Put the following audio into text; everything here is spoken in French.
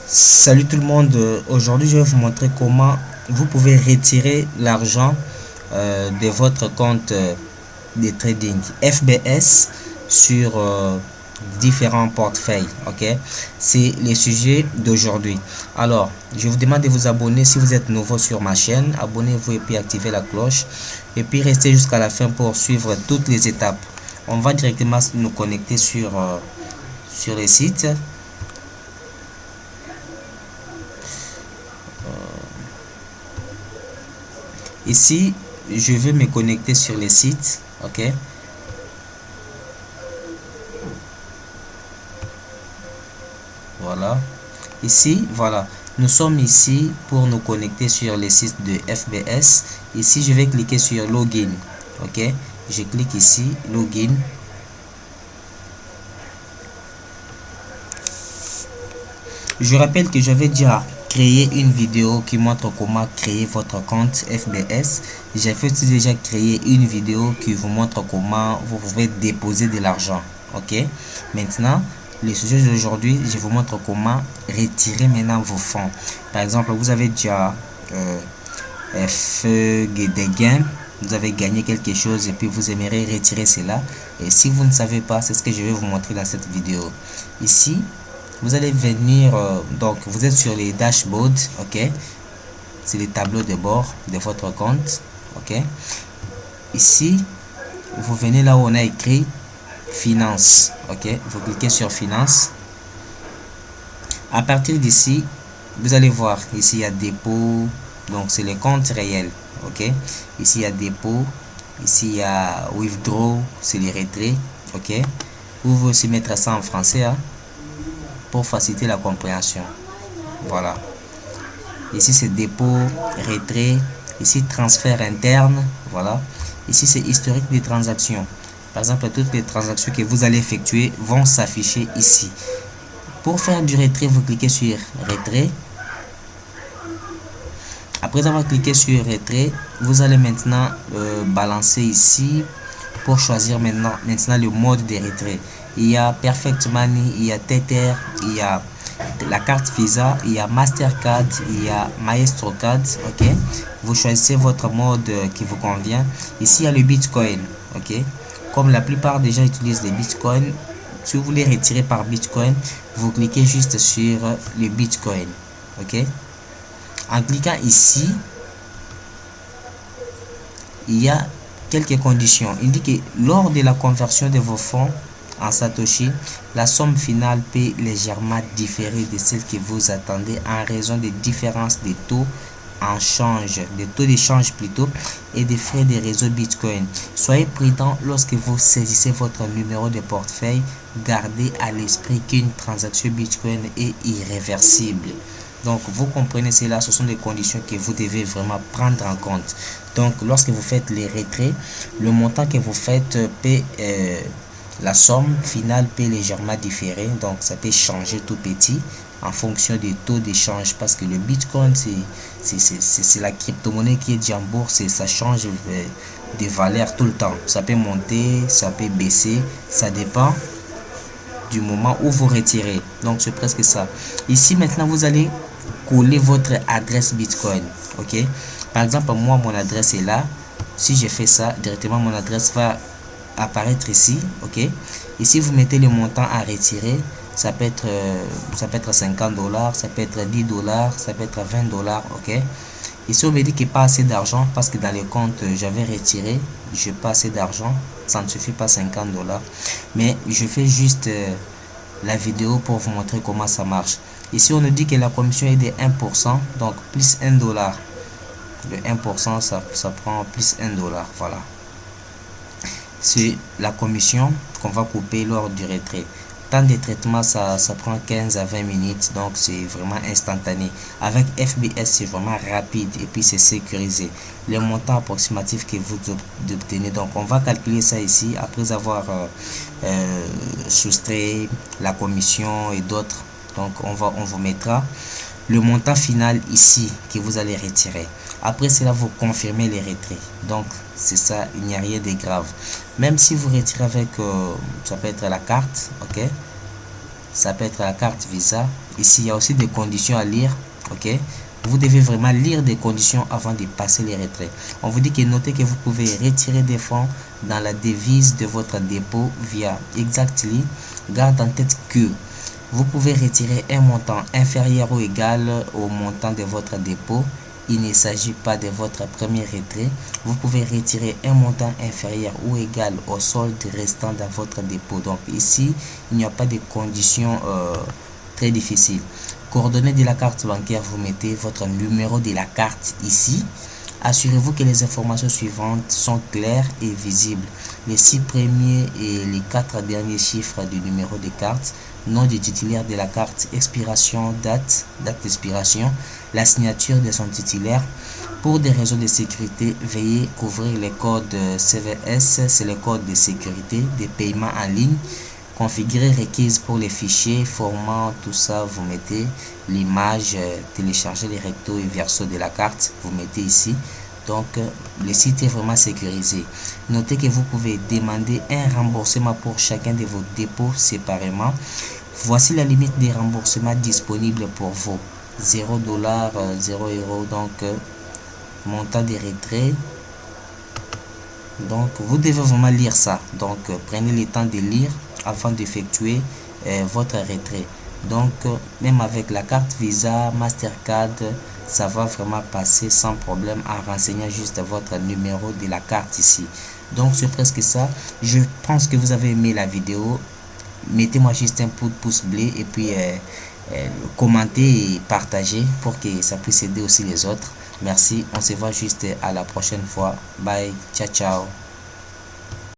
Salut tout le monde, aujourd'hui je vais vous montrer comment vous pouvez retirer l'argent de votre compte de trading FBS sur différents portefeuilles. Ok, c'est le sujet d'aujourd'hui. Alors je vous demande de vous abonner si vous êtes nouveau sur ma chaîne. Abonnez-vous et puis activez la cloche et puis restez jusqu'à la fin pour suivre toutes les étapes. On va directement nous connecter sur les sites. Ici, je veux me connecter sur les sites. Ok. Voilà. Ici, voilà. Nous sommes ici pour nous connecter sur les sites de FBS. Ici, je vais cliquer sur Login. Ok. Je clique ici, Login. Je rappelle que j'avais déjà créé une vidéo qui montre comment créer votre compte FBS. J'ai fait aussi déjà créer une vidéo qui vous montre comment vous pouvez déposer de l'argent. Ok. Maintenant, le sujet d'aujourd'hui, je vous montre comment retirer maintenant vos fonds. Par exemple, vous avez déjà fait des gains, vous avez gagné quelque chose et puis vous aimeriez retirer cela. Et si vous ne savez pas, c'est ce que je vais vous montrer dans cette vidéo. Ici, vous allez venir, donc vous êtes sur les dashboards, ok, c'est les tableaux de bord de votre compte, ok. Ici, vous venez là où on a écrit finance, ok, vous cliquez sur finance. À partir d'ici, vous allez voir, ici il y a dépôt, donc c'est les comptes réels, ok. Ici il y a dépôt, ici il y a withdraw, c'est les retraits, ok. Vous pouvez aussi mettre ça en français, hein, pour faciliter la compréhension. Voilà. Ici c'est dépôt, retrait. Ici transfert interne. Voilà. Ici c'est historique des transactions. Par exemple, toutes les transactions que vous allez effectuer vont s'afficher ici. Pour faire du retrait, vous cliquez sur retrait. Après avoir cliqué sur retrait, vous allez maintenant balancer ici pour choisir maintenant le mode de retrait. Il y a Perfect Money, il y a Tether, il y a la carte Visa, il y a Mastercard, il y a Maestro Card. Ok, vous choisissez votre mode qui vous convient. Ici il y a le Bitcoin. Ok, comme la plupart des gens utilisent les Bitcoin, si vous voulez retirer par Bitcoin, vous cliquez juste sur le Bitcoin. Ok, en cliquant ici, il y a quelques conditions. Il dit que lors de la conversion de vos fonds en Satoshi, la somme finale peut légèrement différer de celle que vous attendez en raison des différences des taux en change, des taux d'échange plutôt, et des frais de réseau Bitcoin. Soyez prudent lorsque vous saisissez votre numéro de portefeuille. Gardez à l'esprit qu'une transaction Bitcoin est irréversible. Donc, vous comprenez cela, ce sont des conditions que vous devez vraiment prendre en compte. Donc, lorsque vous faites les retraits, le montant que vous faites peut, la somme finale peut légèrement différer. Donc, ça peut changer tout petit en fonction des taux d'échange. Parce que le Bitcoin, c'est la crypto-monnaie qui est dit en bourse et ça change de valeur tout le temps. Ça peut monter, ça peut baisser, ça dépend du moment où vous retirez. Donc, c'est presque ça. Ici, maintenant, vous allez coller votre adresse Bitcoin. Ok, par exemple, moi mon adresse est là. Si je fais ça directement, mon adresse va apparaître ici. Ok, ici vous mettez le montant à retirer. Ça peut être 50 $, ça peut être 10 $, ça peut être 20 $. Ok, ici on me dit qu'il n'y a pas assez d'argent parce que dans les comptes j'avais retiré, je n'ai pas assez d'argent, ça ne suffit pas 50 $, mais je fais juste la vidéo pour vous montrer comment ça marche. Ici on nous dit que la commission est de 1%, donc plus 1 $. Le 1%, ça prend plus 1 $. Voilà, c'est la commission qu'on va couper lors du retrait. Temps de traitement, ça prend 15 à 20 minutes, donc c'est vraiment instantané. Avec FBS, c'est vraiment rapide et puis c'est sécurisé. Le montant approximatif que vous obtenez, donc on va calculer ça ici après avoir soustrait la commission et d'autres. Donc on vous mettra le montant final ici que vous allez retirer. Après cela, vous confirmez les retraits. Donc c'est ça, il n'y a rien de grave. Même si vous retirez avec ça peut être la carte, ok, ça peut être la carte Visa. Ici il y a aussi des conditions à lire, ok. Vous devez vraiment lire des conditions avant de passer les retraits. On vous dit que notez que vous pouvez retirer des fonds dans la devise de votre dépôt via Exactly. Garde en tête que vous pouvez retirer un montant inférieur ou égal au montant de votre dépôt. Il ne s'agit pas de votre premier retrait. Vous pouvez retirer un montant inférieur ou égal au solde restant dans votre dépôt. Donc ici, il n'y a pas de conditions très difficiles. Coordonnées de la carte bancaire, vous mettez votre numéro de la carte ici. Assurez-vous que les informations suivantes sont claires et visibles. Les 6 premiers et les 4 derniers chiffres du numéro de carte, nom du titulaire de la carte, expiration, date d'expiration, la signature de son titulaire. Pour des raisons de sécurité, veuillez couvrir les codes CVS, c'est le code de sécurité des paiements en ligne. Configurer requise pour les fichiers, format, tout ça, vous mettez l'image, télécharger les rectos et verso de la carte, vous mettez ici. Donc le site est vraiment sécurisé. Notez que vous pouvez demander un remboursement pour chacun de vos dépôts séparément. Voici la limite des remboursements disponibles pour vous. 0 $, 0 €, donc montant des retraits. Donc vous devez vraiment lire ça. Donc prenez le temps de lire afin d'effectuer votre retrait. Donc même avec la carte Visa, Mastercard, ça va vraiment passer sans problème en renseignant juste votre numéro de la carte ici. Donc c'est presque ça. Je pense que vous avez aimé la vidéo. Mettez-moi juste un pouce bleu et puis commentez et partagez pour que ça puisse aider aussi les autres. Merci, on se voit juste à la prochaine fois. Bye, ciao ciao.